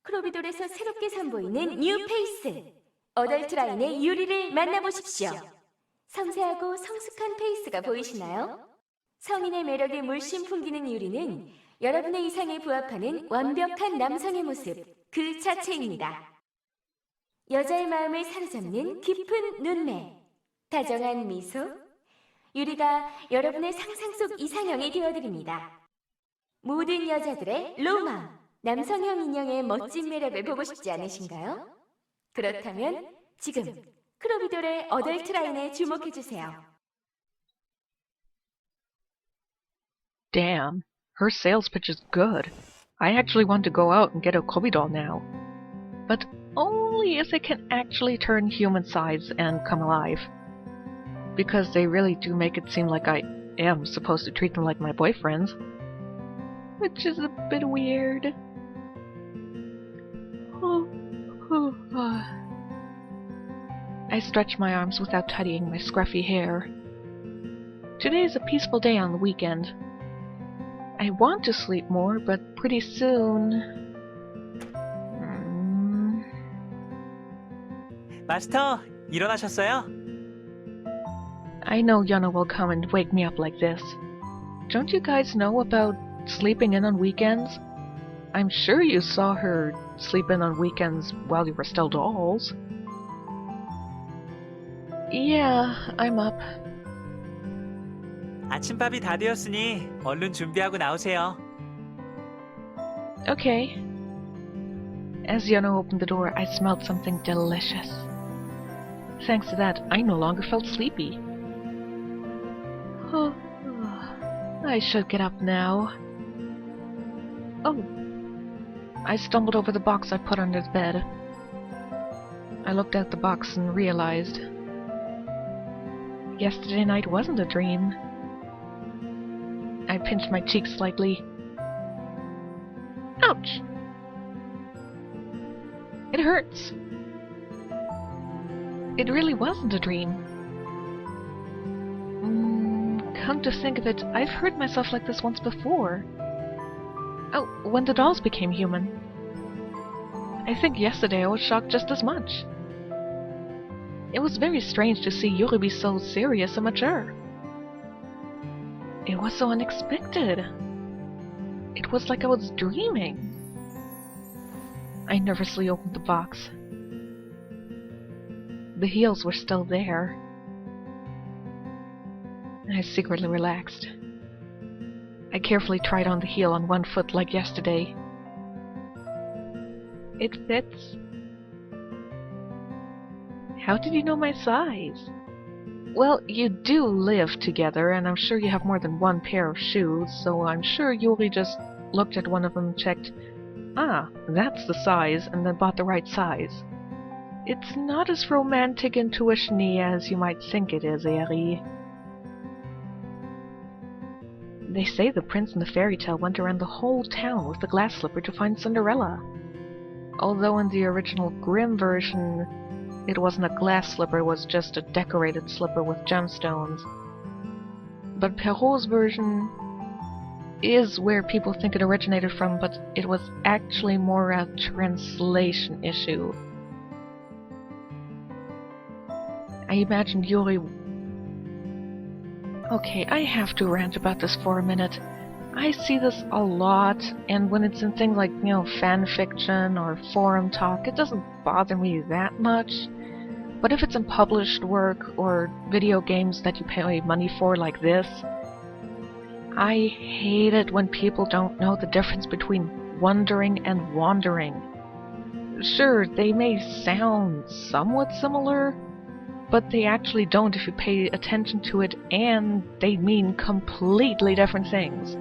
크로비돌에서 새롭게 선보이는 뉴 페이스! 어덜트 라인의 유리를 만나보십시오. 섬세하고 성숙한 페이스가 보이시나요? 성인의 매력에 물씬 풍기는 유리는 여러분의 이상에 부합하는 완벽한 남성의 모습 그 자체입니다. 여자의 마음을 사로잡는 깊은 눈매, 다정한 미소, 유리가 여러분의 상상 속 이상형이 되어드립니다. 모든 여자들의 로망, 남성형 인형의 멋진 매력을 보고 싶지 않으신가요? 그렇다면 지금 크로비돌의 어덜트 라인에 주목해주세요. Damn, her sales pitch is good. I actually want to go out and get a Kobe doll now. But only if they can actually turn human size and come alive. Because they really do make it seem like I am supposed to treat them like my boyfriends. Which is a bit weird. I stretch my arms without tidying my scruffy hair. Today is a peaceful day on the weekend. I want to sleep more, but pretty soon... 마스터, 일어나셨어요? I know Yana will come and wake me up like this. Don't you guys know about sleeping in on weekends? I'm sure you saw her sleep in on weekends while you were still dolls. Yeah, I'm up. 아침밥이 다 되었으니 얼른 준비하고 나오세요. Okay. As Yana opened the door, I smelled something delicious. Thanks to that, I no longer felt sleepy. Oh, I should get up now. Oh, I stumbled over the box I put under the bed. I looked at the box and realized yesterday night wasn't a dream. I pinched my cheek slightly. Ouch! It hurts. It really wasn't a dream. Come to think of it, I've heard myself like this once before. Oh, when the dolls became human. I think yesterday I was shocked just as much. It was very strange to see Yuri be so serious and mature. It was so unexpected. It was like I was dreaming. I nervously opened the box. The heels were still there. I secretly relaxed. I carefully tried on the heel on one foot like yesterday. It fits. How did you know my size? Well, you do live together, and I'm sure you have more than one pair of shoes, so I'm sure Yuri just looked at one of them and checked, ah, that's the size, and then bought the right size. It's not as romantic intuition-y as you might think it is, Yuri. They say the prince in the fairy tale went around the whole town with the glass slipper to find Cinderella. Although in the original Grimm version, it wasn't a glass slipper, it was just a decorated slipper with gemstones. But Perrault's version is where people think it originated from, but it was actually more a translation issue. I imagined Yuri... Okay, I have to rant about this for a minute. I see this a lot, and when it's in things like, fan fiction or forum talk, it doesn't bother me that much. But if it's in published work or video games that you pay money for like this, I hate it when people don't know the difference between wondering and wandering. Sure, they may sound somewhat similar, but they actually don't if you pay attention to it, and they mean completely different things.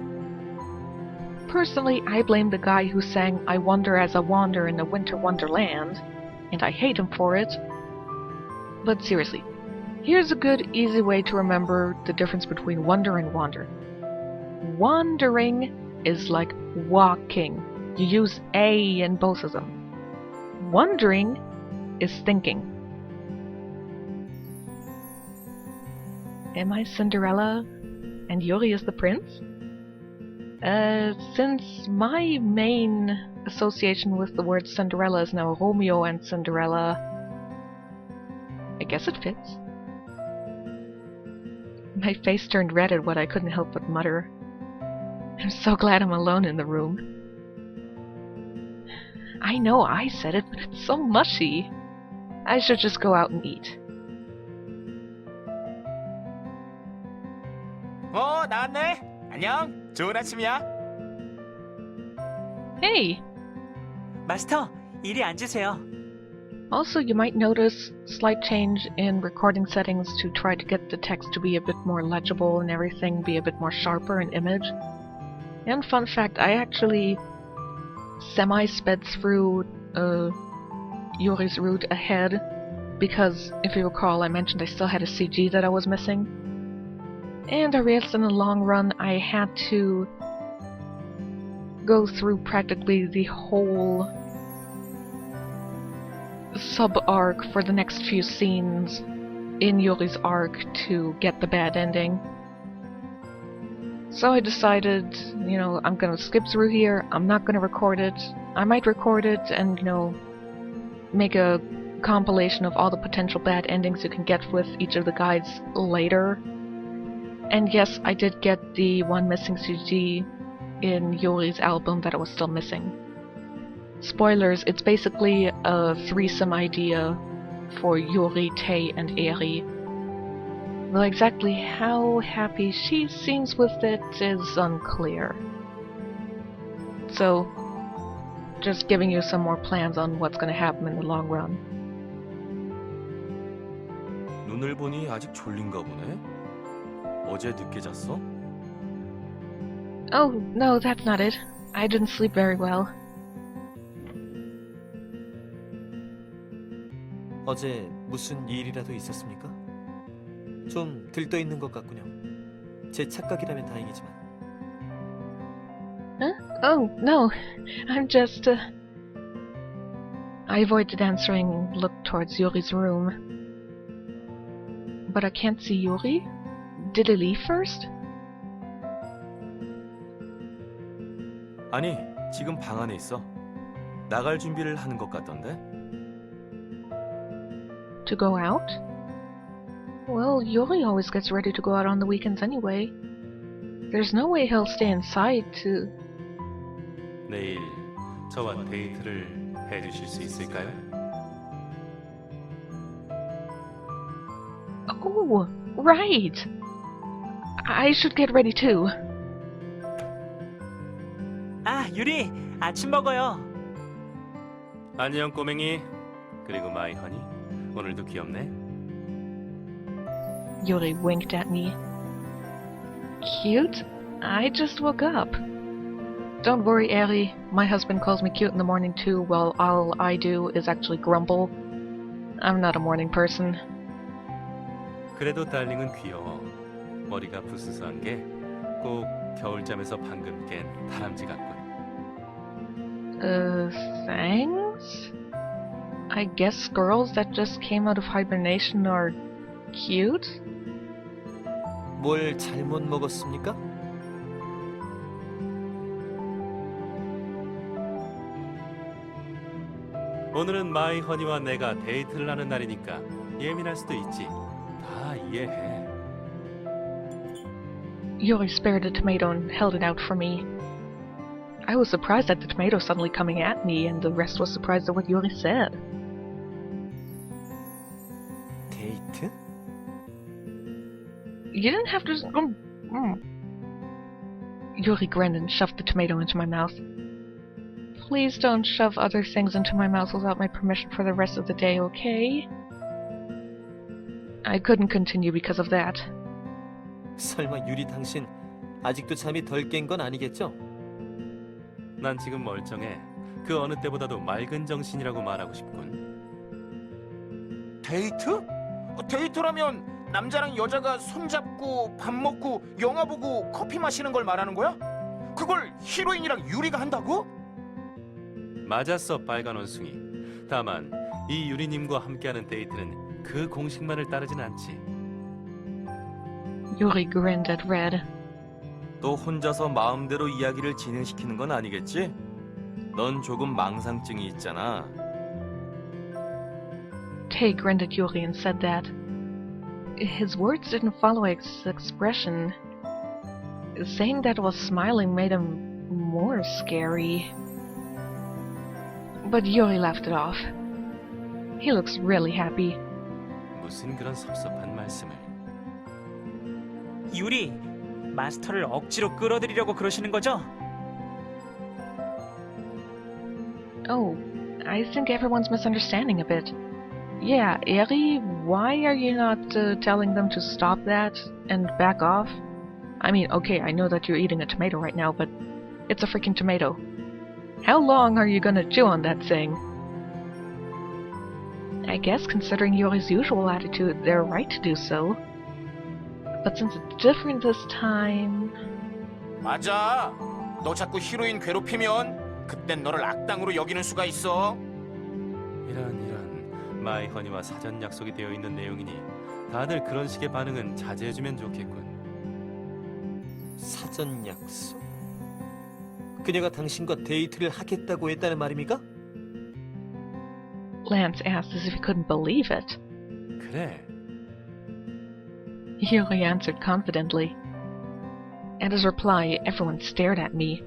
Personally, I blame the guy who sang I Wonder as I Wander in a Winter Wonderland, and I hate him for it. But seriously, here's a good, easy way to remember the difference between wonder and wander. Wandering is like walking. You use A in both of them. Wondering is thinking. Am I Cinderella and Yuri is the prince? Since my main association with the word Cinderella is now Romeo and Cinderella, I guess it fits. My face turned red at what I couldn't help but mutter. I'm so glad I'm alone in the room. I know I said it, but it's so mushy. I should just go out and eat. 나왔네. 안녕. 좋은 아침이야. Hey! 마스터, 이리 앉으세요. Also, you might notice slight change in recording settings to try to get the text to be a bit more legible and everything be a bit more sharper in image. And fun fact, I actually semi-sped through Yuri's route ahead because, if you recall, I mentioned I still had a CG that I was missing. And I realized in the long run I had to go through practically the whole sub-arc for the next few scenes in Yuri's arc to get the bad ending. So I decided, you know, I'm gonna skip through here, I'm not gonna record it. I might record it and, you know, make a compilation of all the potential bad endings you can get with each of the guides later. And yes, I did get the one missing CG in Yuri's album that I was still missing. Spoilers, it's basically a threesome idea for Yuri, Tei, and Eri. Though exactly how happy she seems with it is unclear. So, just giving you some more plans on what's gonna happen in the long run. 눈을 보니 아직 졸린가 보네. 어제 늦게 잤어? Oh, no, that's not it. I didn't sleep very well. 어제 무슨 일이라도 있었습니까? 좀 들떠 있는 것 같군요. 제 착각이라면 다행이지만. Huh? Oh, no. I'm just, I avoided answering, looked towards Yuri's room. But I can't see Yuri? Did he leave first? 아니, 지금 방 안에 있어. 나갈 준비를 하는 것 같던데. To go out? Well, Yuri always gets ready to go out on the weekends anyway. There's no way he'll stay inside to... 내일 저와 데이트를 해주실 수 있을까요? Oh, right! I should get ready too. 아, 유리, 아침 먹어요. 안녕 꼬맹이. 그리고 마이 허니. 오늘도 귀엽네. Yuri winked at me. Cute? I just woke up. Don't worry, Eri. My husband calls me cute in the morning too, while all I do is actually grumble. I'm not a morning person. 그래도 달링은 귀여워. 머리가 부스스한 게 꼭 겨울잠에서 방금 깬 다람쥐 같군. Thanks? I guess girls that just came out of hibernation are cute? 뭘 잘못 먹었습니까? 오늘은 마이 허니와 내가 데이트를 하는 날이니까 예민할 수도 있지. 다 이해해. Yuri spared a tomato and held it out for me. I was surprised at the tomato suddenly coming at me, and the rest was surprised at what Yuri said. 데이트? You didn't have to... Yuri grinned and shoved the tomato into my mouth. Please don't shove other things into my mouth without my permission for the rest of the day, okay? I couldn't continue because of that. 설마 유리 당신 아직도 잠이 덜 깬 건 아니겠죠? 난 지금 멀쩡해. 그 어느 때보다도 맑은 정신이라고 말하고 싶군. 데이트? 데이트라면 남자랑 여자가 손잡고 밥 먹고 영화 보고 커피 마시는 걸 말하는 거야? 그걸 히로인이랑 유리가 한다고? 맞았어, 빨간 원숭이. 다만 이 유리님과 함께하는 데이트는 그 공식만을 따르진 않지. Yuri grinned at Red. 또 혼자서 마음대로 이야기를 진행시키는 건 아니겠지? 넌 조금 망상증이 있잖아. Tay grinned at Yuri and said that. His words didn't follow his expression. Saying that while smiling made him more scary. But Yuri laughed it off. He looks really happy. 무슨 그런 섭섭한 말씀을. 유리, 마스터를 억지로 끌어들이려고 그러시는 거죠? Oh, I think everyone's misunderstanding a bit. Yeah, Eri, why are you not telling them to stop that and back off? I mean, okay, I know that you're eating a tomato right now, but it's a freaking tomato. How long are you gonna chew on that thing? I guess considering Yuri's usual attitude, they're right to do so. But since it's different this time... 맞아. 너 자꾸 히로인 괴롭히면 그땐 너를 악당으로 여기는 수가 있어. 이런 마이 허니와 사전 약속이 되어 있는 내용이니 다들 그런 식의 반응은 자제해주면 좋겠군. 사전 약속. 그녀가 당신과 데이트를 하겠다고 했다는 말입니까? Lance asked as if he couldn't believe it. 그래. Yuri answered confidently. At his reply, everyone stared at me.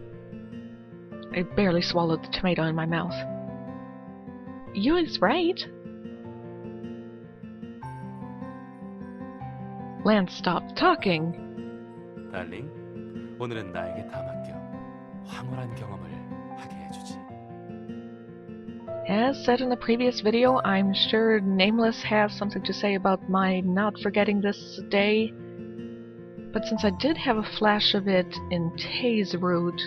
I barely swallowed the tomato in my mouth. Yuri's right. Lance stopped talking. 달링, 오늘은 나에게 다 맡겨. 황홀한 경험을 하게 해주지. As said in the previous video, I'm sure Nameless has something to say about my not forgetting this day. But since I did have a flash of it in Tay's route,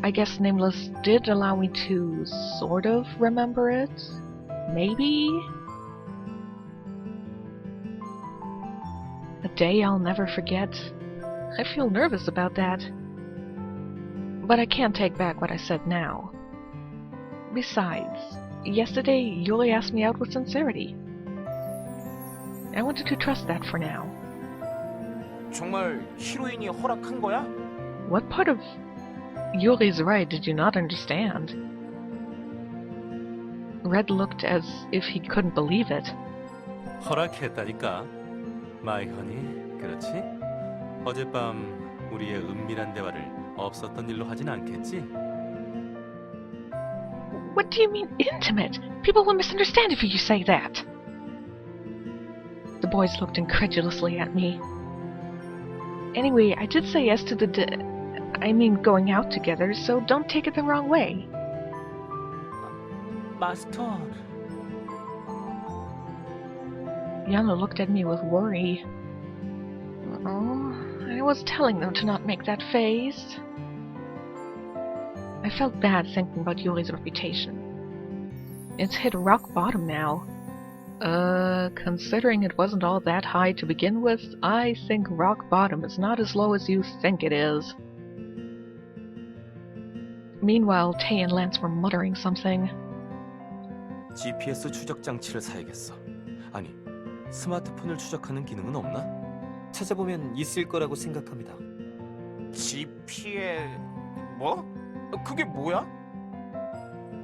I guess Nameless did allow me to sort of remember it? Maybe? A day I'll never forget. I feel nervous about that. But I can't take back what I said now. Besides, yesterday Yuri asked me out with sincerity. I wanted to trust that for now. 정말 히로인이 허락한 거야? What part of Yuri's right did you not understand? Red looked as if he couldn't believe it. 허락했다니까. 마이 허니, 그렇지? 어젯밤 우리의 은밀한 대화를 없었던 일로 하진 않겠지? What do you mean intimate? People will misunderstand if you say that. The boys looked incredulously at me. Anyway, I did say yes to the going out together, so don't take it the wrong way. 마스터, Yano looked at me with worry. Oh, I was telling them to not make that face. I felt bad thinking about Yuri's reputation. It's hit rock bottom now. Considering it wasn't all that high to begin with, I think rock bottom is not as low as you think it is. Meanwhile, Tay and Lance were muttering something. GPS 추적 장치를 사야겠어. 아니, 스마트폰을 추적하는 기능은 없나? 찾아보면 있을 거라고 생각합니다. GPS... 뭐? 그게 뭐야?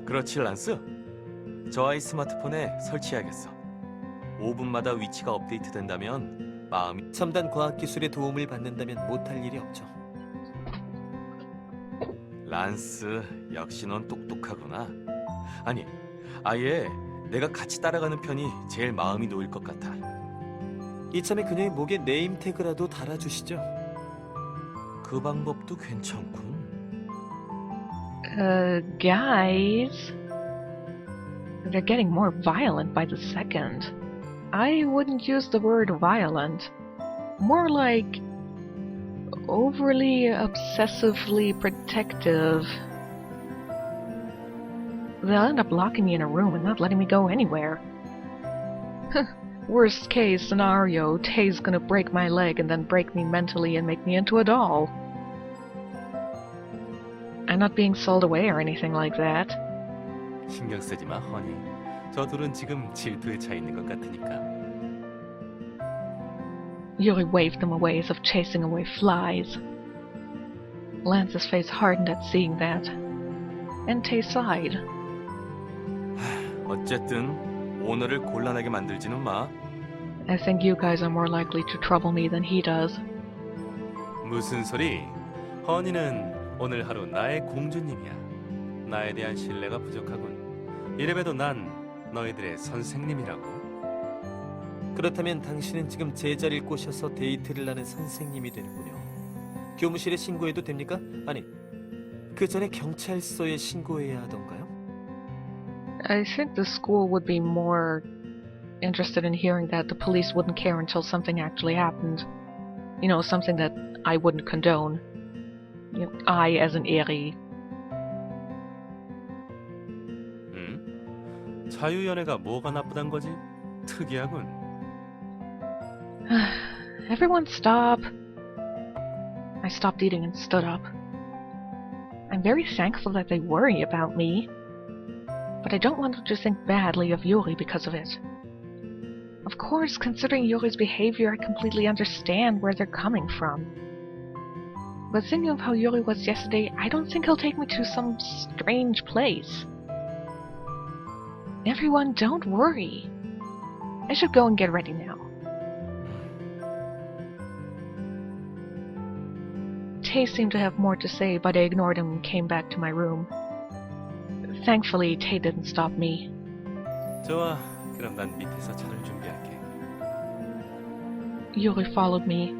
그렇지, 란스. 저 아이 스마트폰에 설치해야겠어. 5분마다 위치가 업데이트된다면 마음이... 첨단 과학기술의 도움을 받는다면 못할 일이 없죠. 란스, 역시 넌 똑똑하구나. 아니, 아예 내가 같이 따라가는 편이 제일 마음이 놓일 것 같아. 이참에 그녀의 목에 네임태그라도 달아주시죠. 그 방법도 괜찮군. Guys... They're getting more violent by the second. I wouldn't use the word violent. More like... overly obsessively protective. They'll end up locking me in a room and not letting me go anywhere. Worst case scenario, Tay's gonna break my leg and then break me mentally and make me into a doll. I'm not being sold away or anything like that. 신경 쓰지 마, 허니. 저 둘은 지금 질투에 차 있는 것 같으니까. Yuri waved them away as if chasing away flies. Lance's face hardened at seeing that, and Tay sighed. 어쨌든 오늘을 곤란하게 만들지는 마. I think you guys are more likely to trouble me than he does. 무슨 소리? 허니는 오늘 하루 나의 공주님이야. 나에 대한 신뢰가 부족하군. 이래봬도 난 너희들의 선생님이라고. 그렇다면 당신은 지금 제자리를 꼬셔서 데이트를 하는 선생님이 되는군요. 교무실에 신고해도 됩니까? 아니, 그 전에 경찰서에 신고해야 하던가요? I think the school would be more interested in hearing that the police wouldn't care until something actually happened. You know, something that I wouldn't condone. You know, I as an Yuri. 자유연애가 뭐가 나쁘단 거지? 특이하군. Everyone stop. I stopped eating and stood up. I'm very thankful that they worry about me, but I don't want them to think badly of Yuri because of it. Of course, considering Yuri's behavior, I completely understand where they're coming from. But thinking of how Yuri was yesterday, I don't think he'll take me to some strange place. Everyone, don't worry. I should go and get ready now. Tay seemed to have more to say, but I ignored him and came back to my room. Thankfully, Tay didn't stop me. 좋아, 그럼 난 밑에서 차를 준비할게. Yuri followed me,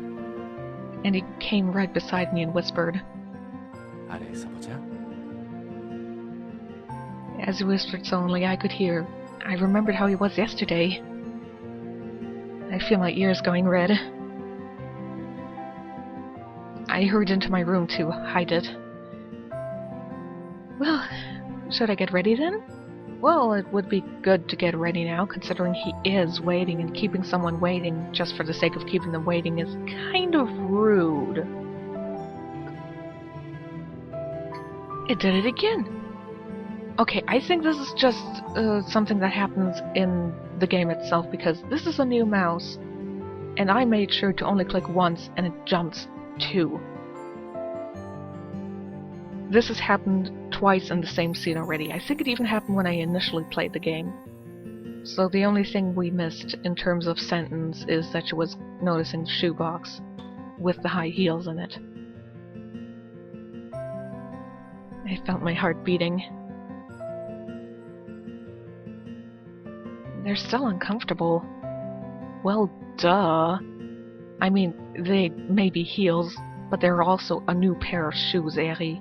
and he came right beside me and whispered. 아래에서 보자. As he whispered so only I could hear, I remembered how he was yesterday. I feel my ears going red. I hurried into my room to hide it. Well, should I get ready then? Well, it would be good to get ready now, considering he is waiting, and keeping someone waiting just for the sake of keeping them waiting is kind of rude. It did it again! Okay, I think this is just something that happens in the game itself, because this is a new mouse, and I made sure to only click once and it jumps 2. This has happened twice in the same scene already. I think it even happened when I initially played the game. So the only thing we missed in terms of sentence is that she was noticing the shoebox with the high heels in it. I felt my heart beating. They're still uncomfortable. Well, duh. I mean, they may be heels, but they're also a new pair of shoes, Yuri.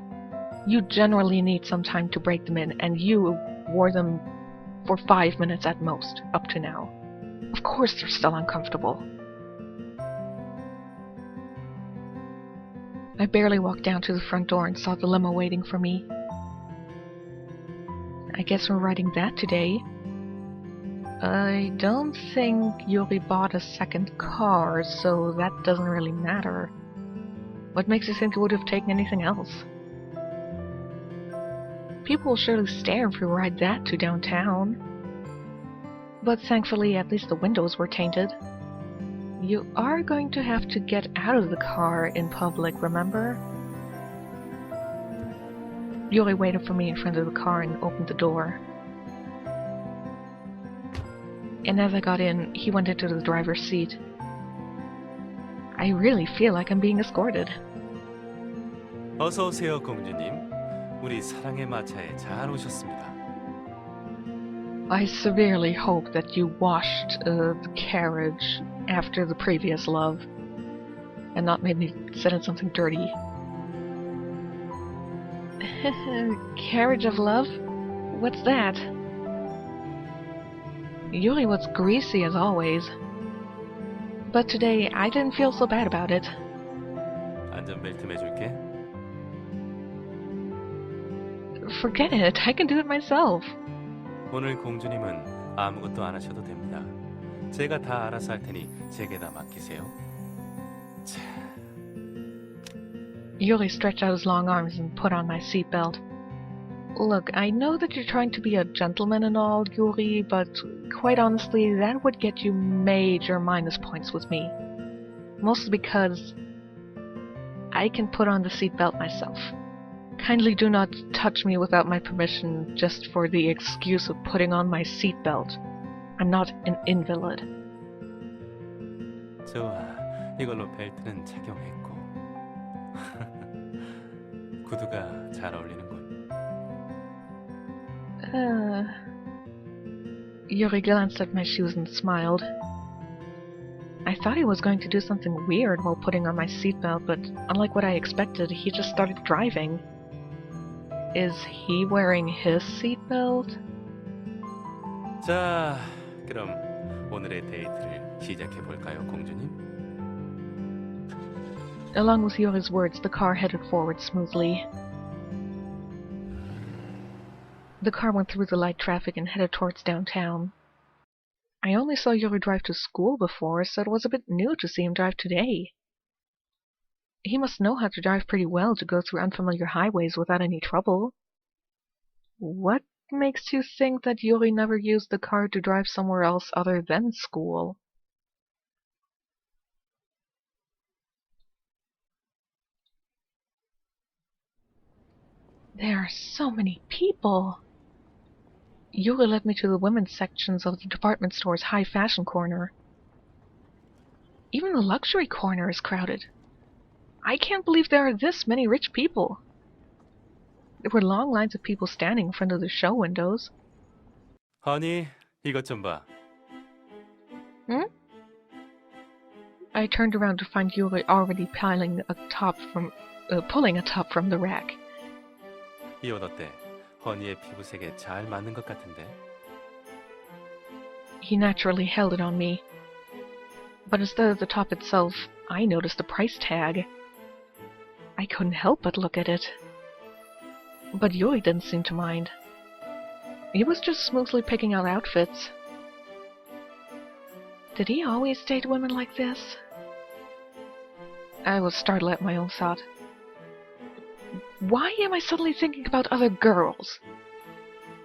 You generally need some time to break them in, and you wore them for 5 minutes at most, up to now. Of course they're still uncomfortable. I barely walked down to the front door and saw the limo waiting for me. I guess we're riding that today. I don't think Yuri bought a second car, so that doesn't really matter. What makes you think he would have taken anything else? People will surely stare if we ride that to downtown. But thankfully, at least the windows were tainted. You are going to have to get out of the car in public, remember? Yuri waited for me in front of the car and opened the door. And as I got in, he went into the driver's seat. I really feel like I'm being escorted. 어서 오세요, 공주님. 우리 사랑의 마차에 잘 오셨습니다. I severely hope that you washed the carriage after the previous love, and not made me sit in something dirty. Carriage of love? What's that? Yuri was greasy as always, but today I didn't feel so bad about it. 안전벨트 매줄게. Forget it, I can do it myself. 오늘 공주님은 아무것도 안 하셔도 됩니다. 제가 다 알아서 할 테니 제게다 맡기세요. 자. Yuri stretched out his long arms and put on my seatbelt. Look, I know that you're trying to be a gentleman and all, Yuri, but quite honestly, that would get you major minus points with me. Mostly because I can put on the seatbelt myself. Kindly do not touch me without my permission just for the excuse of putting on my seatbelt. I'm not an invalid. 좋아, 이걸로 벨트는 착용했고 구두가 잘 어울리는군. Yuri glanced at my shoes and smiled. I thought he was going to do something weird while putting on my seatbelt, but unlike what I expected, he just started driving. Is he wearing his seatbelt? 자, 그럼 오늘의 데이트를 시작해 볼까요, 공주님? Along with Yuri's words, the car headed forward smoothly. The car went through the light traffic and headed towards downtown. I only saw Yuri drive to school before, so it was a bit new to see him drive today. He must know how to drive pretty well to go through unfamiliar highways without any trouble. What makes you think that Yuri never used the car to drive somewhere else other than school? There are so many people. Yuri led me to the women's sections of the department store's high fashion corner. Even the luxury corner is crowded. I can't believe there are this many rich people. There were long lines of people standing in front of the show windows. 허니, 이것 좀 봐. I turned around to find Yuri already pulling a top from the rack. 이 옷 어때? 허니의 피부색에 잘 맞는 것 같은데. He naturally held it on me. But instead of the top itself, I noticed the price tag. I couldn't help but look at it. But Yuri didn't seem to mind. He was just smoothly picking out outfits. Did he always date women like this? I was startled at my own thought. Why am I suddenly thinking about other girls?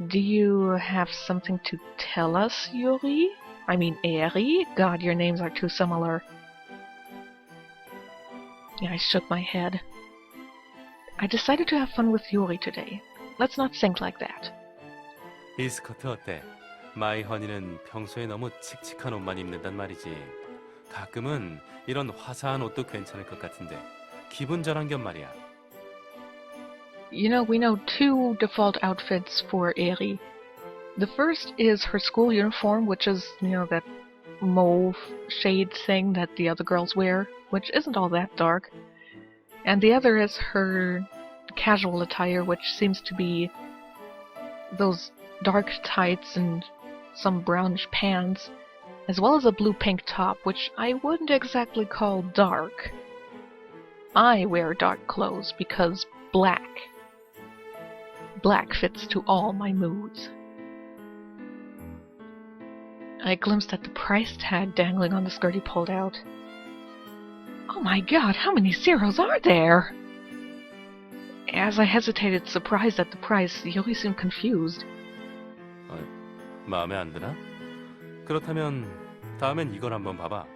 Do you have something to tell us, Yuri? I mean, Eri? God, your names are too similar. I shook my head. I decided to have fun with Yuri today. Let's not think like that. 이 스커트 어때? 마이 허니는 평소에 너무 칙칙한 옷만 입는단 말이지. 가끔은 이런 화사한 옷도 괜찮을 것 같은데 기분 전환 겸 말이야. You know, we know two default outfits for Eri. The first is her school uniform, which is, that mauve shade thing that the other girls wear, which isn't all that dark. And the other is her casual attire, which seems to be those dark tights and some brownish pants, as well as a blue-pink top, which I wouldn't exactly call dark. I wear dark clothes because black. Black fits to all my moods. I glimpsed at the price tag dangling on the skirt he pulled out. Oh my god, how many zeros are there? As I hesitated, surprised at the price, Yuri seemed confused. 마음에 안 드나? 그렇다면 다음엔 이걸 한번 봐봐.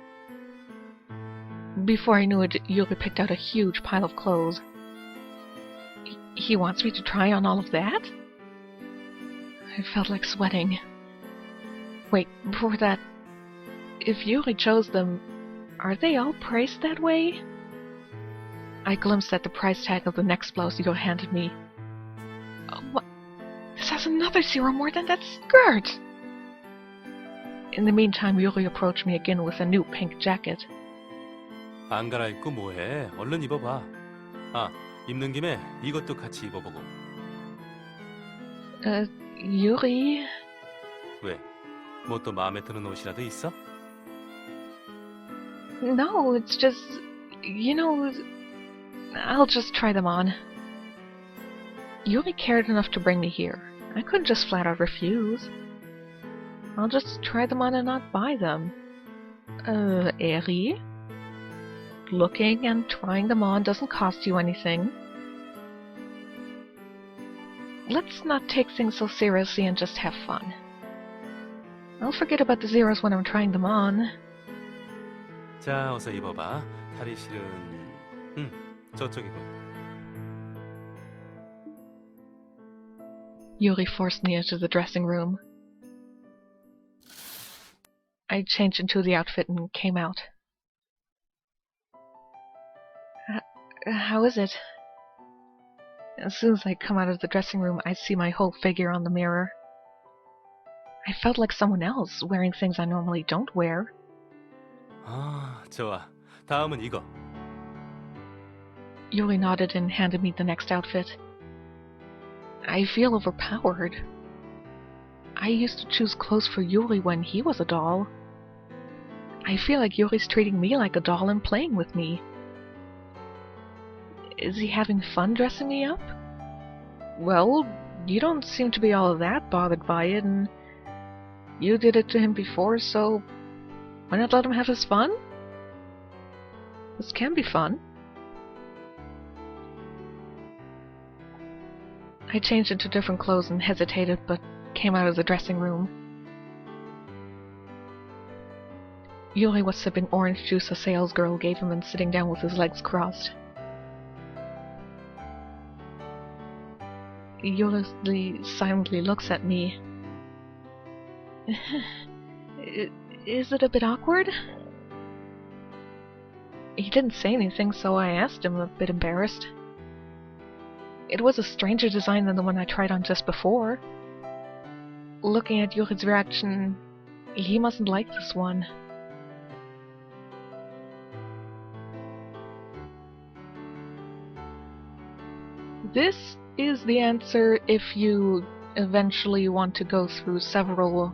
Before I knew it, Yuri picked out a huge pile of clothes. He wants me to try on all of that? I felt like sweating. Wait, before that, if Yuri chose them, are they all priced that way? I glimpsed at the price tag of the next blouse Yuri handed me. Oh, what? This has another zero more than that skirt! In the meantime, Yuri approached me again with a new pink jacket. 안 갈아입고 뭐해? 얼른 입어봐. 아, 입는 김에 이것도 같이 입어보고. Yuri... 왜? 뭐 또 마음에 드는 옷이라도 있어? No, it's just... I'll just try them on. Yuri cared enough to bring me here. I couldn't just flat out refuse. I'll just try them on and not buy them. Eri? Looking and trying them on doesn't cost you anything. Let's not take things so seriously and just have fun. I'll forget about the zeros when I'm trying them on. 자, 어서 입어봐. 탈이 실은... 저쪽이군. Yuri forced me into the dressing room. I changed into the outfit and came out. How is it? As soon as I come out of the dressing room, I see my whole figure on the mirror. I felt like someone else, wearing things I normally don't wear. 아, 좋아. 다음은 이거. Yuri nodded and handed me the next outfit. I feel overpowered. I used to choose clothes for Yuri when he was a doll. I feel like Yuri's treating me like a doll and playing with me. Is he having fun dressing me up? Well, you don't seem to be all that bothered by it, and you did it to him before, so why not let him have his fun? This can be fun. I changed into different clothes and hesitated, but came out of the dressing room. Yuri was sipping orange juice a salesgirl gave him and sitting down with his legs crossed. Yuri silently looks at me. Is it a bit awkward? He didn't say anything, so I asked him, a bit embarrassed. It was a stranger design than the one I tried on just before. Looking at Yuri's reaction, he mustn't like this one. This is the answer if you eventually want to go through several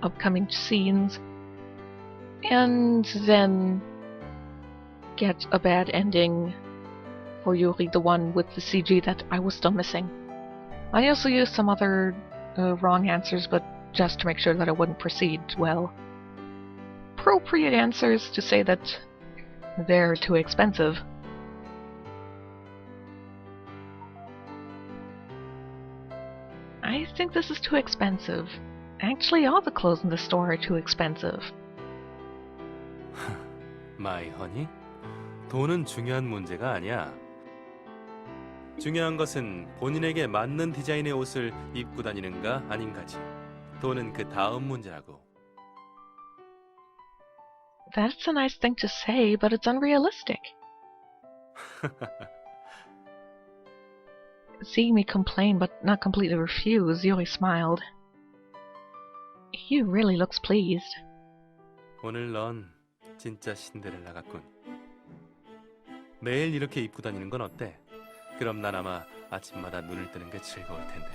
upcoming scenes and then get a bad ending for Yuri, the one with the CG that I was still missing. I also used some other wrong answers, but just to make sure that I wouldn't proceed well. Appropriate answers to say that they're too expensive. I think this is too expensive. Actually, all the clothes in the store are too expensive. My honey? 돈은 중요한 문제가 아니야. 중요한 것은 본인에게 맞는 디자인의 옷을 입고 다니는가 아닌가지. 돈은 그 다음 문제라고. That's a nice thing to say, but it's unrealistic. Seeing me complain but not completely refuse, Yuri smiled. He really looks pleased. 오늘 넌 진짜 신데렐라 같군. 매일 이렇게 입고 다니는 건 어때? 그럼 난 아마 아침마다 눈을 뜨는 게 즐거울 텐데.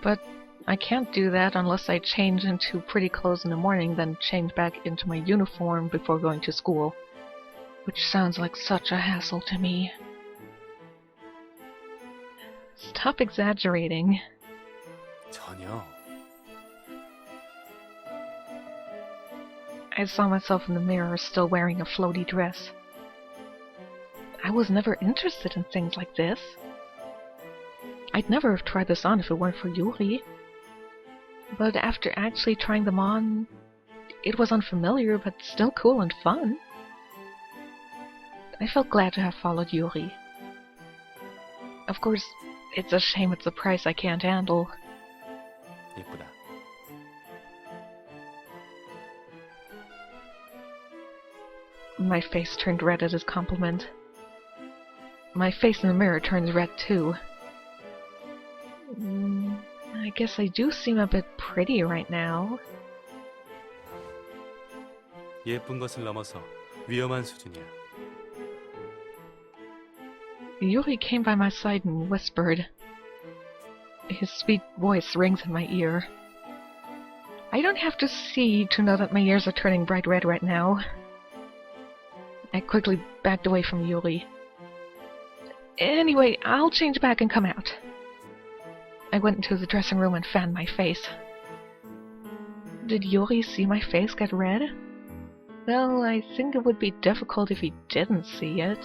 But I can't do that unless I change into pretty clothes in the morning, then change back into my uniform before going to school. Which sounds like such a hassle to me. Stop exaggerating. 전혀. I saw myself in the mirror still wearing a floaty dress. I was never interested in things like this. I'd never have tried this on if it weren't for Yuri. But after actually trying them on, it was unfamiliar but still cool and fun. I felt glad to have followed Yuri. Of course, it's a shame it's a price I can't handle. 예쁘다. My face turned red at his compliment. My face in the mirror turns red too. I guess I do seem a bit pretty right now. 예쁜 것을 넘어서 위험한 수준이야. Yuri came by my side and whispered. His sweet voice rings in my ear. I don't have to see to know that my ears are turning bright red right now. I quickly backed away from Yuri. Anyway, I'll change back and come out. I went into the dressing room and fanned my face. Did Yuri see my face get red? Well, I think it would be difficult if he didn't see it.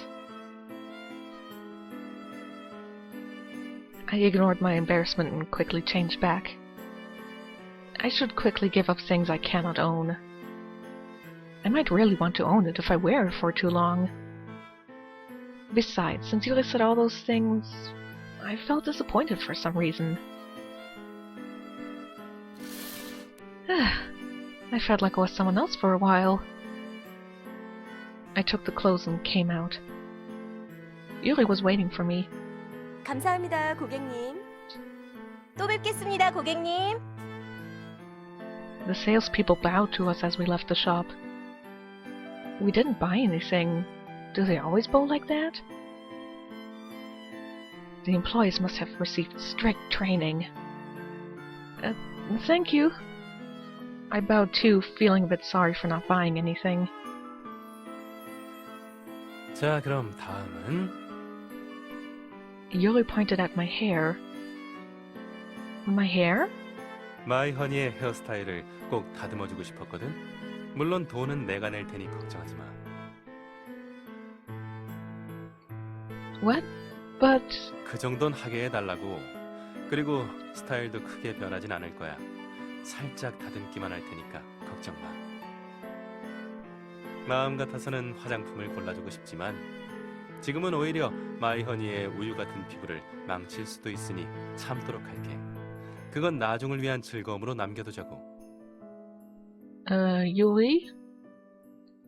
I ignored my embarrassment and quickly changed back. I should quickly give up things I cannot own. I might really want to own it if I wear it for too long. Besides, since Yuri said all those things, I felt disappointed for some reason. I felt like I was someone else for a while. I took the clothes and came out. Yuri was waiting for me. 감사합니다, 고객님. 또 뵙겠습니다, 고객님. The salespeople bowed to us as we left the shop. We didn't buy anything. Do they always bow like that? The employees must have received strict training. Thank you. I bowed too, feeling a bit sorry for not buying anything. 자, 그럼 다음은 Yuri pointed at my hair. My hair? 마이허니의 헤어스타일을 꼭 다듬어주고 싶었거든. 물론 돈은 내가 낼 테니 걱정하지 마. What? But... 그 정도는 하게 해달라고. 그리고 스타일도 크게 변하진 않을 거야. 살짝 다듬기만 할 테니까 걱정 마. 마음 같아서는 화장품을 골라주고 싶지만 지금은 오히려 마이허니의 우유 같은 피부를 망칠 수도 있으니 참도록 할게. 그건 나중을 위한 즐거움으로 남겨두자고. Yuri?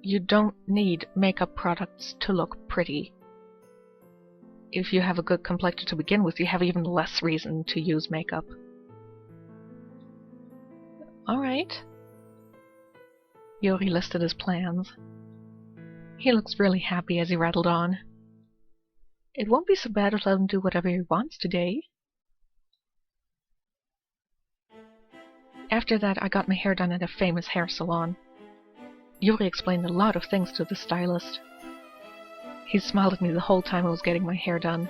You don't need makeup products to look pretty. If you have a good complexion to begin with, you have even less reason to use makeup. Alright. Yuri listed his plans. He looks really happy as he rattled on. It won't be so bad to let him do whatever he wants today. After that, I got my hair done at a famous hair salon. Yuri explained a lot of things to the stylist. He smiled at me the whole time I was getting my hair done.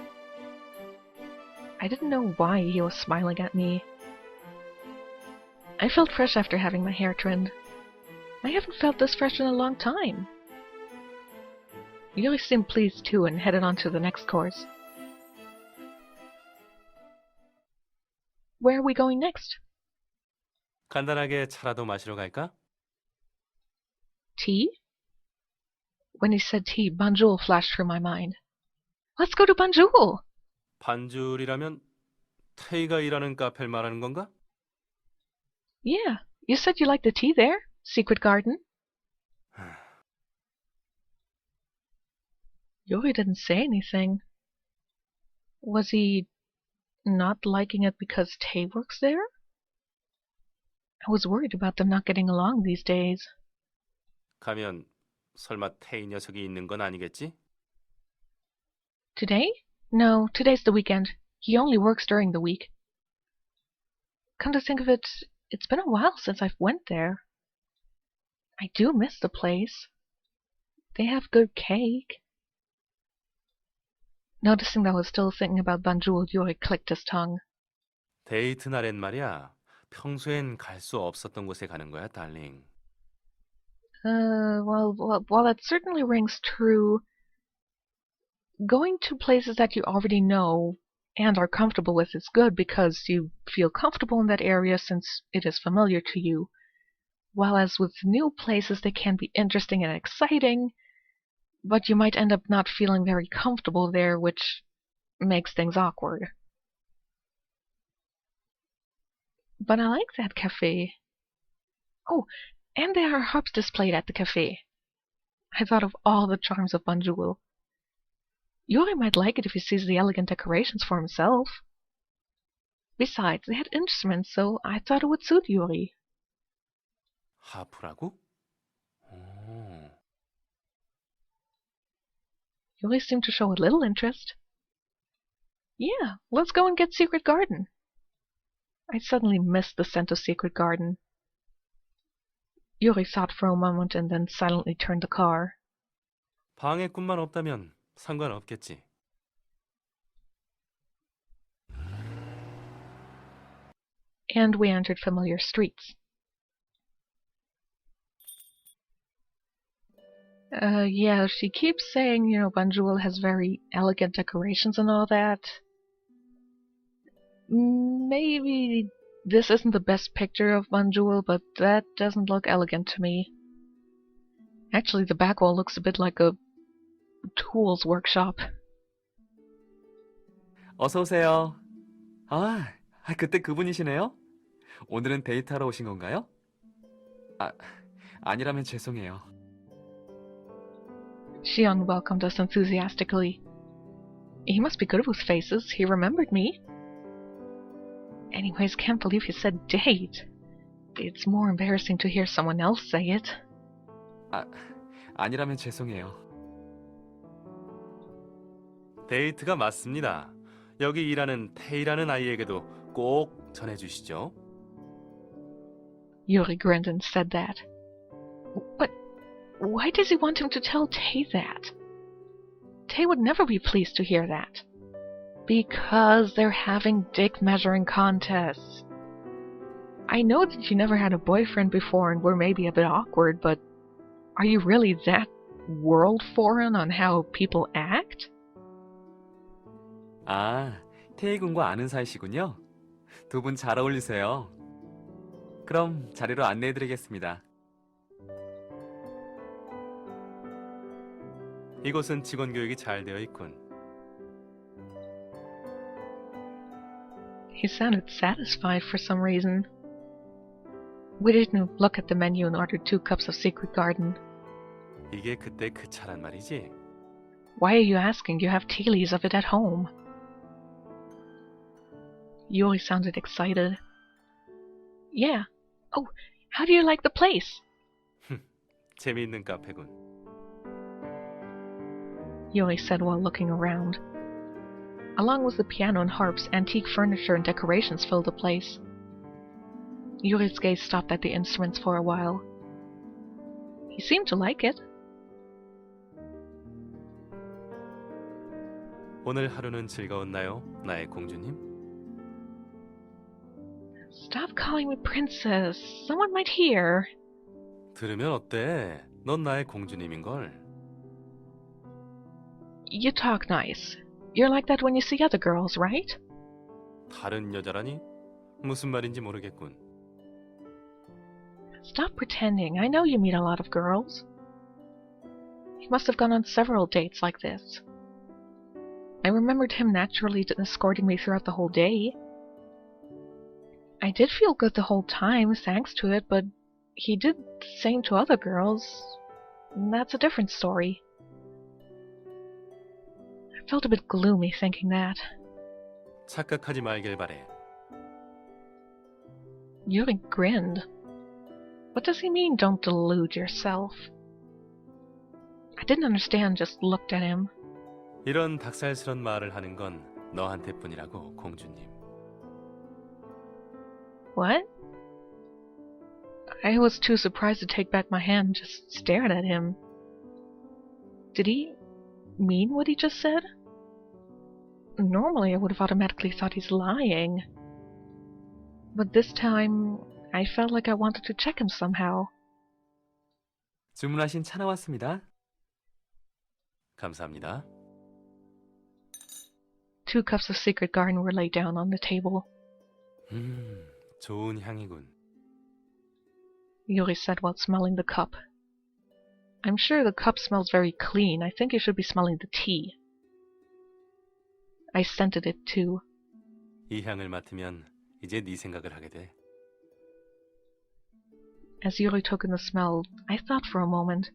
I didn't know why he was smiling at me. I felt fresh after having my hair trimmed. I haven't felt this fresh in a long time. Yuri seemed pleased too and headed on to the next course. Where are we going next? 간단하게 차라도 마시러 갈까? Tea? When he said tea, Banjul flashed through my mind. Let's go to Banjul! 반줄이라면 테이가 일하는 카페를 말하는 건가? Yeah, you said you liked the tea there, Secret Garden. Yuri didn't say anything. Was he not liking it because Tay works there? I was worried about them not getting along these days. 가면 설마 테이 녀석이 있는 건 아니겠지? Today? No, today's the weekend. He only works during the week. Come to think of it, it's been a while since I've went there. I do miss the place. They have good cake. Noticing that I was still thinking about Banjul, Yuri clicked his tongue. 데이트 날엔 말이야. 평소엔 갈 수 없었던 곳에 가는 거야, 달링. Well, that certainly rings true. Going to places that you already know and are comfortable with is good because you feel comfortable in that area since it is familiar to you. While as with new places, they can be interesting and exciting, but you might end up not feeling very comfortable there, which makes things awkward. But I like that cafe. Oh, and there are harps displayed at the cafe. I thought of all the charms of Banjul. Yuri might like it if he sees the elegant decorations for himself. Besides, they had instruments, so I thought it would suit Yuri. 하프라고? 오. Yuri seemed to show a little interest. Yeah, let's go and get Secret Garden. I suddenly missed the scent of Secret Garden. Yuri thought for a moment and then silently turned the car. 방해꾼만 없다면 상관없겠지. And we entered familiar streets. Yeah, she keeps saying, Banjul has very elegant decorations and all that. Maybe this isn't the best picture of Banjul, but that doesn't look elegant to me. Actually, the back wall looks a bit like a tools workshop. 어서 오세요. 그때 그분이시네요? 오늘은 데이트하러 오신 건가요? 아니라면 죄송해요. She unwelcomed us enthusiastically. He must be good with faces. He remembered me. Anyways, can't believe he said date. It's more embarrassing to hear someone else say it. 아니라면 죄송해요. 데이트가 맞습니다. 여기 일하는 태이라는 아이에게도 꼭 전해주시죠. Yuri grinned and said that. But why does he want him to tell Tay that? Tay would never be pleased to hear that. Because they're having dick measuring contests. I know that you never had a boyfriend before and were maybe a bit awkward, but are you really that world foreign on how people act? 태희 군과 아는 사이시군요. 두 분 잘 어울리세요. 그럼 자리로 안내해드리겠습니다. 이곳은 직원 교육이 잘 되어 있군. He sounded satisfied for some reason. We didn't look at the menu and ordered 2 cups of Secret Garden. 이게 그때 그 차란 말이지? Why are you asking? You have tea leaves of it at home. Yuri sounded excited. Yeah. Oh, how do you like the place? 재미있는 카페군. Yuri said while looking around. Along with the piano and harps, antique furniture and decorations filled the place. Yuri's gaze stopped at the instruments for a while. He seemed to like it. 오늘 하루는 즐거웠나요, 나의 공주님? Stop calling me princess. Someone might hear. 들으면 어때? 넌 나의 공주님인걸. You talk nice. You're like that when you see other girls, right? 다른 여자라니? 무슨 말인지 모르겠군. Stop pretending. I know you meet a lot of girls. He must have gone on several dates like this. I remembered him naturally escorting me throughout the whole day. I did feel good the whole time, thanks to it, but he did the same to other girls. And that's a different story. I felt a bit gloomy thinking that. 착각하지 말길 바래. Yuri grinned. What does he mean, don't delude yourself? I didn't understand, just looked at him. 이런 닭살스런 말을 하는 건 너한테뿐이라고, 공주님. What? I was too surprised to take back my hand and just stared at him. Did he mean what he just said? Normally I would have automatically thought he's lying. But this time, I felt like I wanted to check him somehow. 주문하신 차 나왔습니다. 감사합니다. 2 cups of Secret Garden were laid down on the table. 좋은 향이군. Yuri said while smelling the cup. I'm sure the cup smells very clean. I think you should be smelling the tea. I scented it too. 이 향을 맡으면 이제 네 생각을 하게 돼. As Yuri took in the smell, I thought for a moment.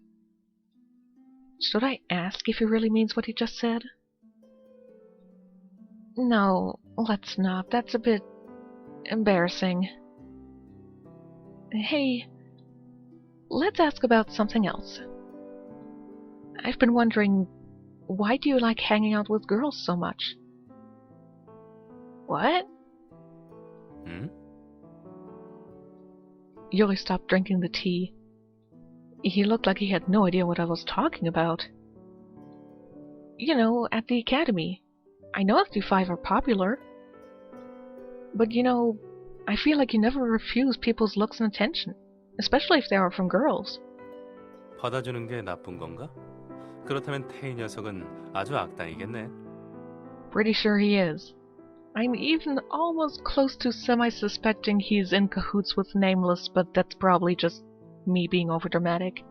Should I ask if he really means what he just said? No, let's not. That's a bit embarrassing. Hey, let's ask about something else. I've been wondering, why do you like hanging out with girls so much? What? Yuri stopped drinking the tea. He looked like he had no idea what I was talking about. You know, at the academy. I know that you 5 are popular. But you know, I feel like you never refuse people's looks and attention. Especially if they are from girls. 받아주는 게 나쁜 건가? 그렇다면 태희 녀석은 아주 악당이겠네. Pretty sure he is. I'm even almost close to semi-suspecting he's in cahoots with Nameless, but that's probably just me being overdramatic.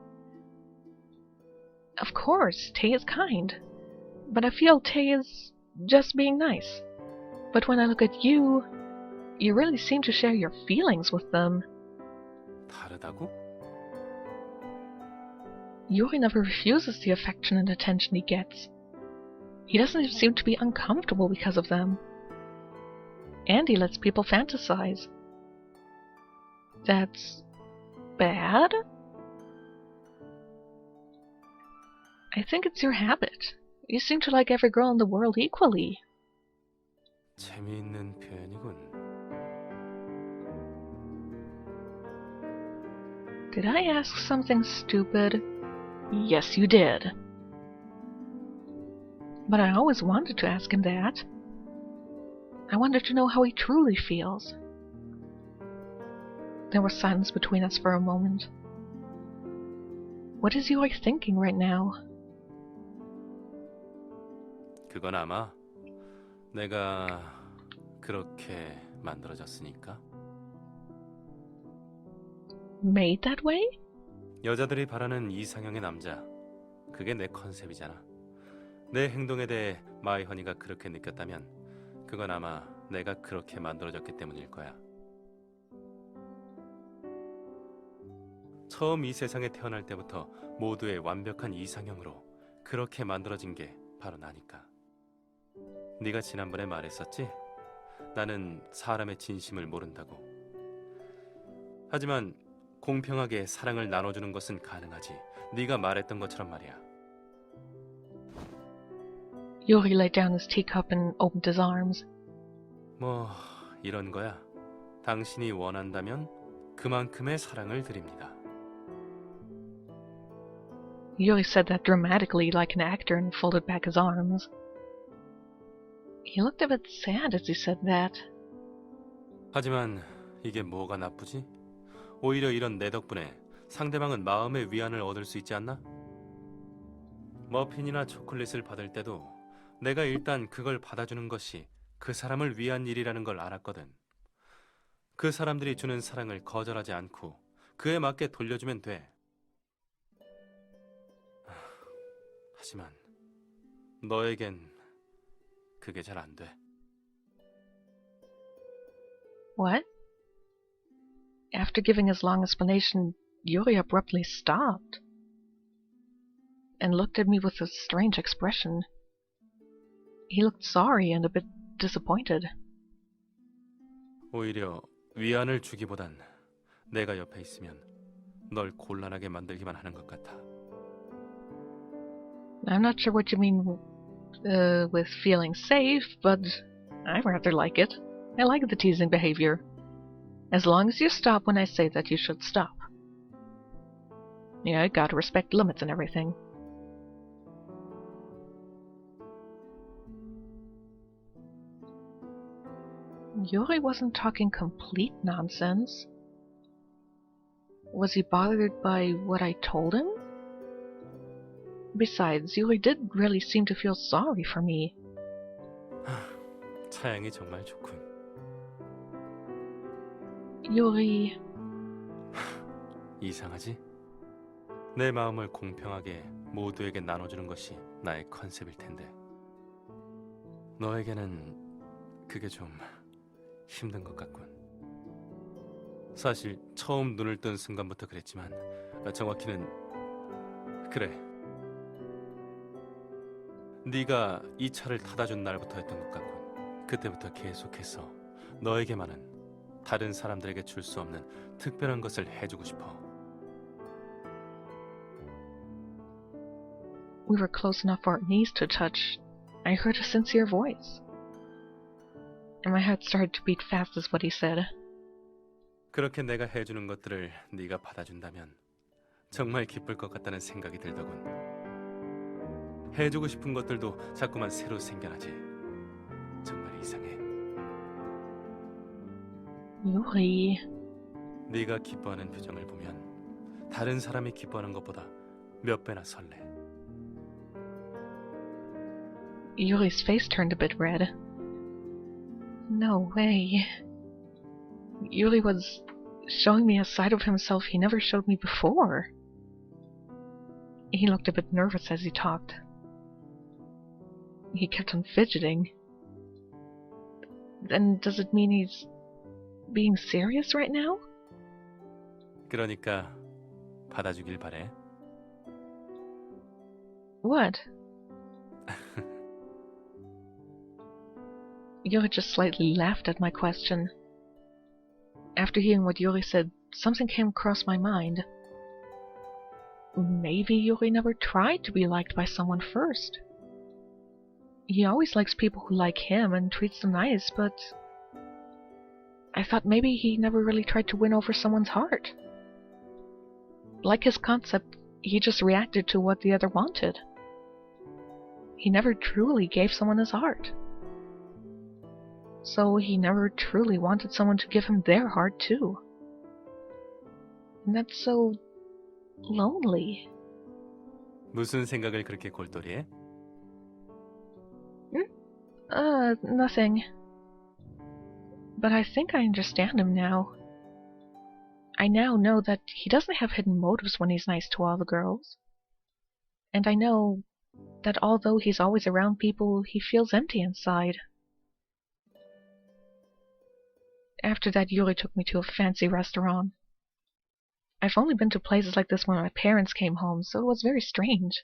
Of course, Tay is kind. But I feel Tay is just being nice. But when I look at you, you really seem to share your feelings with them. 다르다고? Yuri never refuses the affection and attention he gets. He doesn't seem to be uncomfortable because of them. And he lets people fantasize. That's bad? I think it's your habit. You seem to like every girl in the world equally. 재미있는 표현이군. Did I ask something stupid? Yes, you did. But I always wanted to ask him that. I wanted to know how he truly feels. There was silence between us for a moment. What is Yuri thinking right now? 그건 아마 내가 그렇게 만들어졌으니까. Made that way? 여자들이 바라는 이상형의 남자. 그게 내 컨셉이잖아. 내 행동에 대해 마이허니가 그렇게 느꼈다면 그건 아마 내가 그렇게 만들어졌기 때문일 거야. 처음 이 세상에 태어날 때부터 모두의 완벽한 이상형으로 그렇게 만들어진 게 바로 나니까. 네가 지난번에 말했었지? 나는 사람의 진심을 모른다고. 하지만 공평하게 사랑을 나눠주는 것은 가능하지. 네가 말했던 것처럼 말이야. Yuri laid down his teacup and opened his arms. 뭐 이런 거야. 당신이 원한다면 그만큼의 사랑을 드립니다. Yuri said that dramatically like an actor and folded back his arms. He looked a bit sad as he said that. 하지만 이게 뭐가 나쁘지? 오히려 이런 내 덕분에 상대방은 마음의 위안을 얻을 수 있지 않나? 머핀이나 초콜릿을 받을 때도 내가 일단 그걸 받아주는 것이 그 사람을 위한 일이라는 걸 알았거든. 그 사람들이 주는 사랑을 거절하지 않고 그에 맞게 돌려주면 돼. 하지만 너에겐 그게 잘 안 돼. What? After giving his long explanation, Yuri abruptly stopped and looked at me with a strange expression. He looked sorry and a bit disappointed. 오히려 위안을 주기보단 내가 옆에 있으면 널 곤란하게 만들기만 하는 것 같아. I'm not sure what you mean with feeling safe, but I rather like it. I like the teasing behavior. As long as you stop when I say that you should stop. Yeah, I gotta respect limits and everything. Yuri wasn't talking complete nonsense. Was he bothered by what I told him? Besides, Yuri did really seem to feel sorry for me. 차양이 정말 좋군. Yuri... 이상하지? 내 마음을 공평하게 모두에게 나눠주는 것이 나의 컨셉일 텐데 너에게는 그게 좀 힘든 것 같군. 사실 처음 눈을 뜬 순간부터 그랬지만 정확히는 그래. 네가 이 차를 타다준 날부터였던 것 같군. 그때부터 계속해서 너에게만은 다른 사람들에게 줄 수 없는 특별한 것을 해주고 싶어. We were close enough for our knees to touch. I heard a sincere voice. And my heart started to beat fast as what he said. 그렇게 내가 해주는 것들을 네가 받아준다면 정말 기쁠 것 같다는 생각이 들더군. 해주고 싶은 것들도 자꾸만 새로 생겨나지. 정말 이상해. Yuri... 네가 기뻐하는 표정을 보면 다른 사람이 기뻐하는 것보다 몇 배나 설레. Yuri's face turned a bit red. No way. Yuri was showing me a side of himself he never showed me before. He looked a bit nervous as he talked. He kept on fidgeting. Then does it mean he's being serious right now? 그러니까 받아주길 바래. What? Yuri just slightly laughed at my question. After hearing what Yuri said, something came across my mind. Maybe Yuri never tried to be liked by someone first. He always likes people who like him and treats them nice, but I thought maybe he never really tried to win over someone's heart. Like his concept, he just reacted to what the other wanted. He never truly gave someone his heart. So he never truly wanted someone to give him their heart too. And that's so lonely. 무슨 생각을 그렇게 골똘히해? Nothing. But I think I understand him now. I now know that he doesn't have hidden motives when he's nice to all the girls. And I know that although he's always around people, he feels empty inside. After that, Yuri took me to a fancy restaurant. I've only been to places like this when my parents came home, so it was very strange.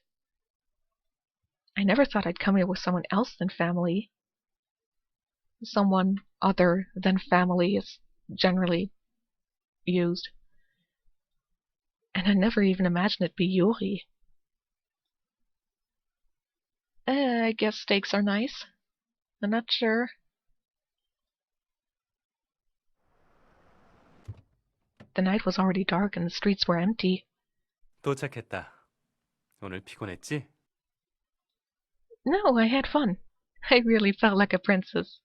I never thought I'd come here with someone else than family. Someone other than family is generally used. And I never even imagined it'd be Yuri. I guess steaks are nice. I'm not sure. The night was already dark and the streets were empty. 도착했다. 오늘 피곤했지? No, I had fun. I really felt like a princess.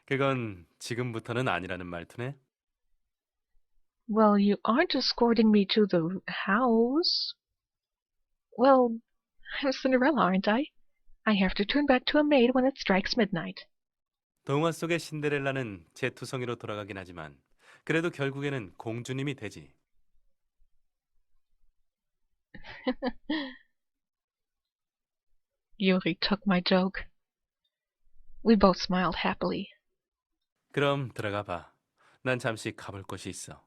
그건 지금부터는 아니라는 말투네. Well, you aren't escorting me to the house. Well, I'm Cinderella, aren't I? I have to turn back to a maid when it strikes midnight. 동화 속의 신데렐라는 제투성이로 돌아가긴 하지만 그래도 결국에는 공주님이 되지. Yuri took my joke. We both smiled happily. 그럼 들어가 봐. 난 잠시 가볼 곳이 있어.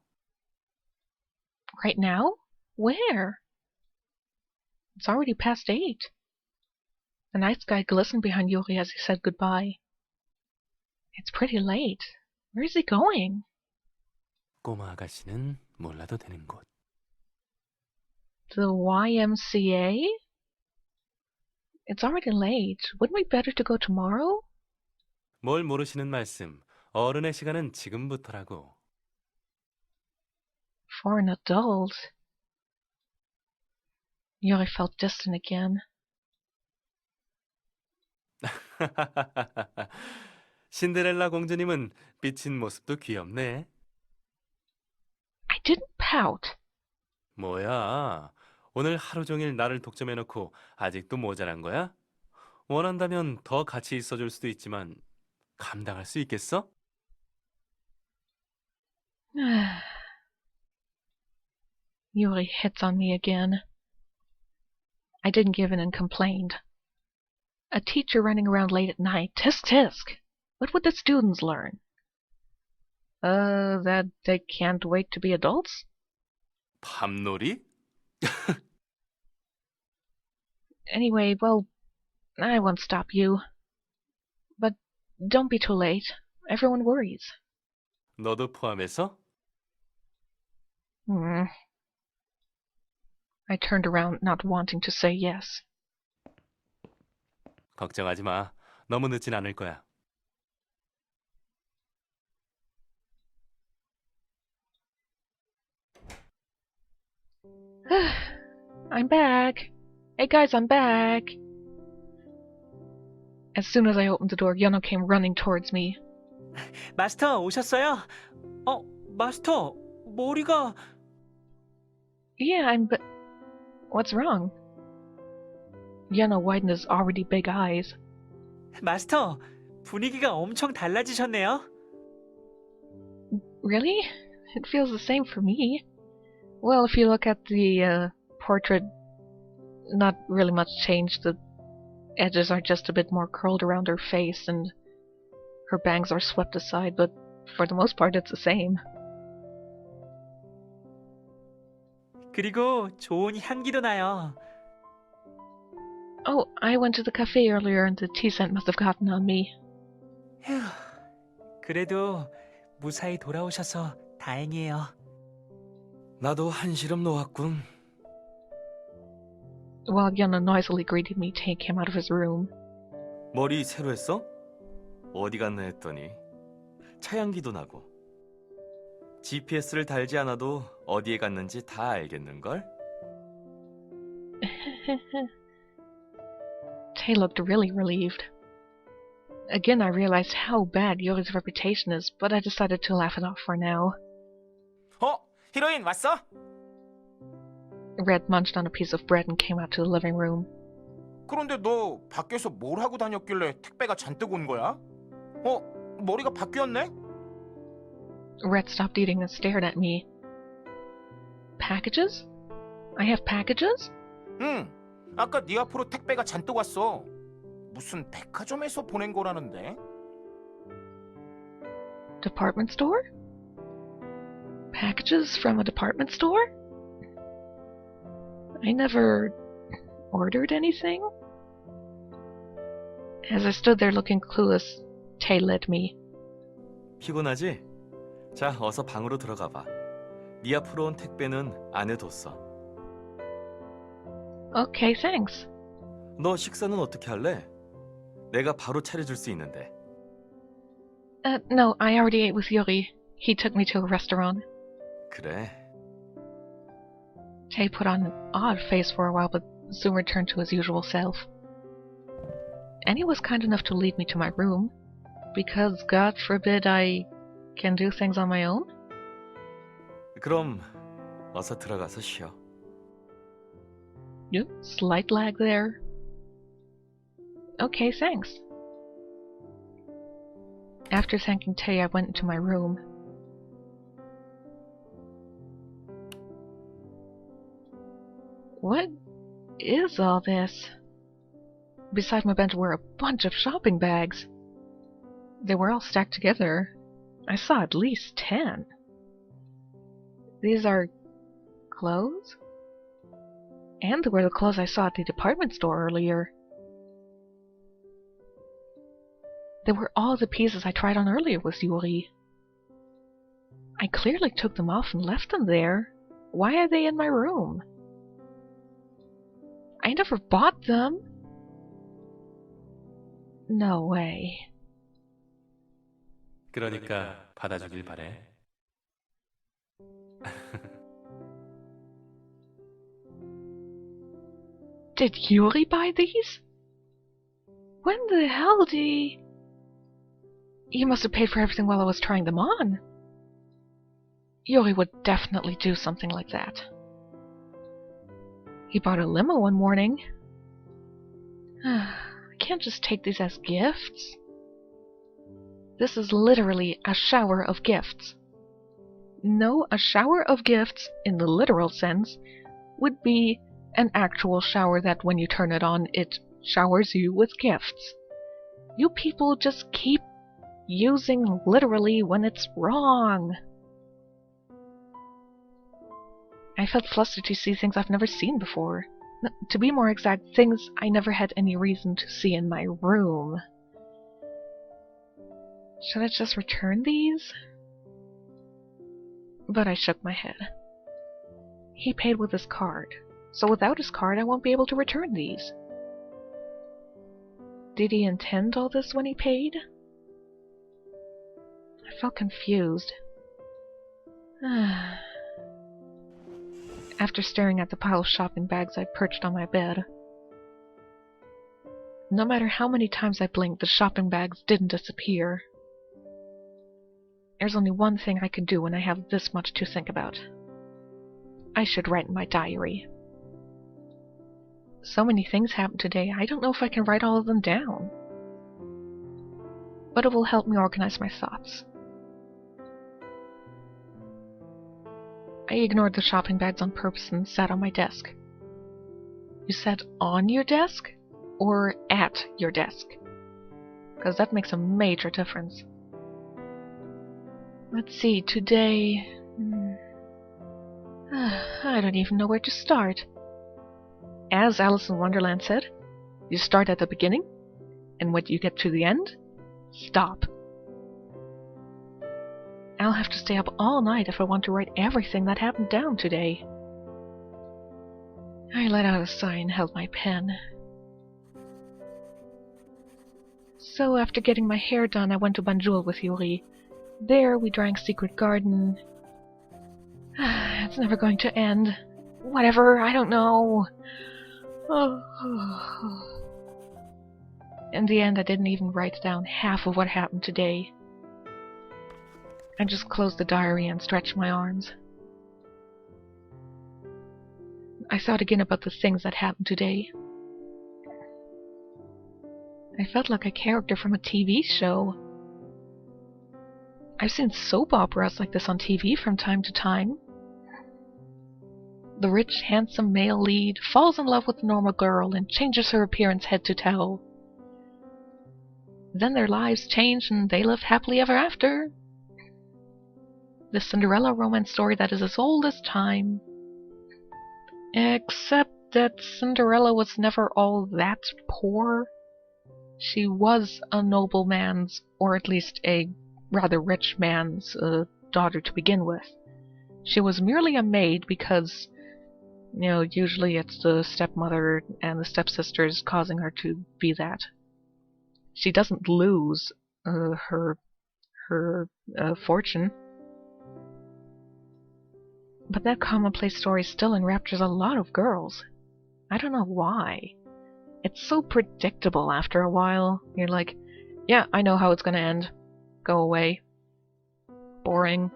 Right now? Where? It's already past 8. The night sky glistened behind Yuri as he said goodbye. It's pretty late. Where is he going? 꼬마 아가씨는 몰라도 되는 곳. The YMCA? It's already late. Wouldn't we better to go tomorrow? 뭘 모르시는 말씀. 어른의 시간은 지금부터라고. For an adult. Yuri felt distant again. 신데렐라 공주님은 삐친 모습도 귀엽네. I didn't pout. 뭐야? 오늘 하루 종일 나를 독점해놓고 아직도 모자란 거야? 원한다면 더 같이 있어줄 수도 있지만 감당할 수 있겠어? Yuri hits on me again. I didn't give in and complained. A teacher running around late at night. Tisk tisk. What would the students learn? That they can't wait to be adults? 밤놀이? Anyway, well, I won't stop you. But don't be too late. Everyone worries. 너도 포함해서? I turned around, not wanting to say yes. 걱정하지 마. 너무 늦진 않을 거야. I'm back. Hey guys, I'm back. As soon as I opened the door, Yono came running towards me. 마스터 오셨어요? 마스터 머리가 Yeah, What's wrong? Yono widened his already big eyes. 마스터 분위기가 엄청 달라지셨네요. Really? It feels the same for me. Well, if you look at the portrait, not really much changed. The edges are just a bit more curled around her face, and Her bangs are swept aside, but for the most part it's the same. 그리고 좋은 향기도 나요. Oh, I went to the cafe earlier and the tea scent must have gotten on me. 휴, 그래도 무사히 돌아오셔서 다행이에요. 나도 한시름 놓았군. While Yuna noisily greeted me, Tay came out of his room. 머리 새로 했어? 어디 갔나 했더니 차향기도 나고. GPS를 달지 않아도 어디에 갔는지 다 알겠는걸? Tay looked really relieved. Again, I realized how bad Yuri's reputation is, but I decided to laugh it off for now. 히로인 왔어? Red munched on a piece of bread and came out to the living room. 그런데 너 밖에서 뭘 하고 다녔길래 택배가 잔뜩 온 거야? 머리가 바뀌었네? Red stopped eating and stared at me. Packages? I have packages? 응. 아까 네 앞으로 택배가 잔뜩 왔어. 무슨 백화점에서 보낸 거라는데? Department store? Packages from a department store? I never ordered anything. As I stood there looking clueless, Tay led me. 피곤하지? 자, 어서 방으로 들어가 봐. 네 앞으로 온 택배는 안에 뒀어. Okay, thanks. 너 식사는 어떻게 할래? 내가 바로 차려줄 수 있는데. No, I already ate with Yuri. He took me to a restaurant. 그래. Tay put on an odd face for a while, but soon returned to his usual self. And he was kind enough to lead me to my room, because God forbid I can do things on my own? 그럼 어서 들어가서 쉬어. Yep, slight lag there. Okay, thanks. After thanking Tay, I went into my room. What is all this? Beside my bench were a bunch of shopping bags. They were all stacked together. I saw at least 10. These are clothes? And they were the clothes I saw at the department store earlier. They were all the pieces I tried on earlier with Yuri. I clearly took them off and left them there. Why are they in my room? I never bought them. No way. 그러니까 받아주길 바래. Did Yuri buy these? When the hell did he... He must have paid for everything while I was trying them on. Yuri would definitely do something like that. He bought a limo one morning. I can't just take these as gifts. This is literally a shower of gifts. No, a shower of gifts, in the literal sense, would be an actual shower that when you turn it on, it showers you with gifts. You people just keep using literally when it's wrong. I felt flustered to see things I've never seen before. To be more exact, things I never had any reason to see in my room. Should I just return these? But I shook my head. He paid with his card, so without his card I won't be able to return these. Did he intend all this when he paid? I felt confused. After staring at the pile of shopping bags I perched on my bed. No matter how many times I blinked, the shopping bags didn't disappear. There's only one thing I can do when I have this much to think about. I should write in my diary. So many things happened today, I don't know if I can write all of them down. But it will help me organize my thoughts. I ignored the shopping bags on purpose and sat on my desk. You said on your desk? Or at your desk? because that makes a major difference. Let's see, today... I don't even know where to start. As Alice in Wonderland said, you start at the beginning, and when you get to the end, stop. I'll have to stay up all night if I want to write everything that happened down today. I let out a sigh and held my pen. So after getting my hair done, I went to Banjul with Yuri. There we drank Secret Garden. It's never going to end. Whatever, I don't know. In the end, I didn't even write down half of what happened today. I just closed the diary and stretched my arms. I thought again about the things that happened today. I felt like a character from a TV show. I've seen soap operas like this on TV from time to time. The rich, handsome male lead falls in love with a normal girl and changes her appearance head to toe. Then their lives change and they live happily ever after. The Cinderella romance story that is as old as time. Except that Cinderella was never all that poor. She was a nobleman's, or at least a rather rich man's, daughter to begin with. She was merely a maid because, usually it's the stepmother and the stepsisters causing her to be that. She doesn't lose her fortune. But that commonplace story still enraptures a lot of girls. I don't know why. It's so predictable after a while. You're like, yeah, I know how it's gonna end. Go away. Boring.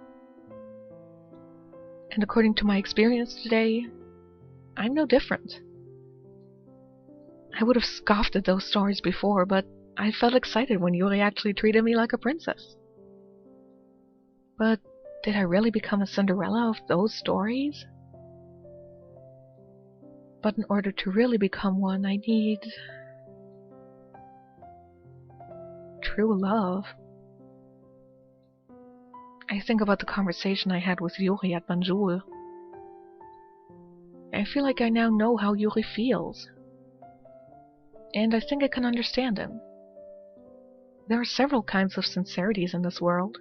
And according to my experience today, I'm no different. I would have scoffed at those stories before, but I felt excited when Yuri actually treated me like a princess. But did I really become a Cinderella of those stories? But in order to really become one, I need true love. I think about the conversation I had with Yuri at Banjul. I feel like I now know how Yuri feels. And I think I can understand him. There are several kinds of sincerities in this world.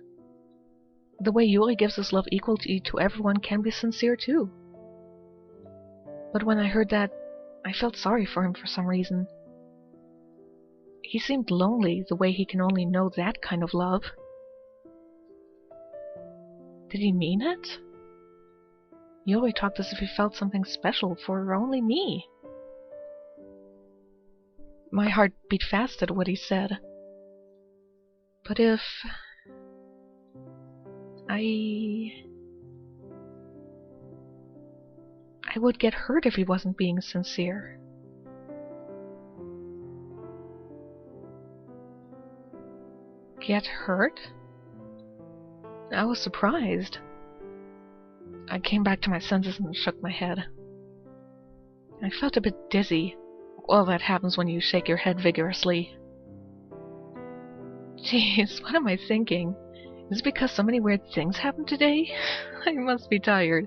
The way Yuri gives his love equally to everyone can be sincere too. But when I heard that, I felt sorry for him for some reason. He seemed lonely the way he can only know that kind of love. Did he mean it? Yuri talked as if he felt something special for only me. My heart beat fast at what he said. But if I would get hurt if he wasn't being sincere. Get hurt? I was surprised. I came back to my senses and shook my head. I felt a bit dizzy. Well, that happens when you shake your head vigorously. Jeez, what am I thinking? Is it because so many weird things happened today? I must be tired.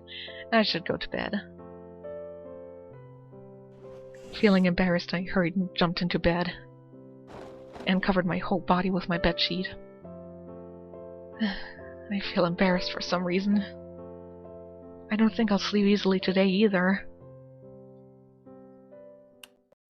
I should go to bed. Feeling embarrassed, I hurried and jumped into bed, and covered my whole body with my bedsheet. I feel embarrassed for some reason. I don't think I'll sleep easily today either.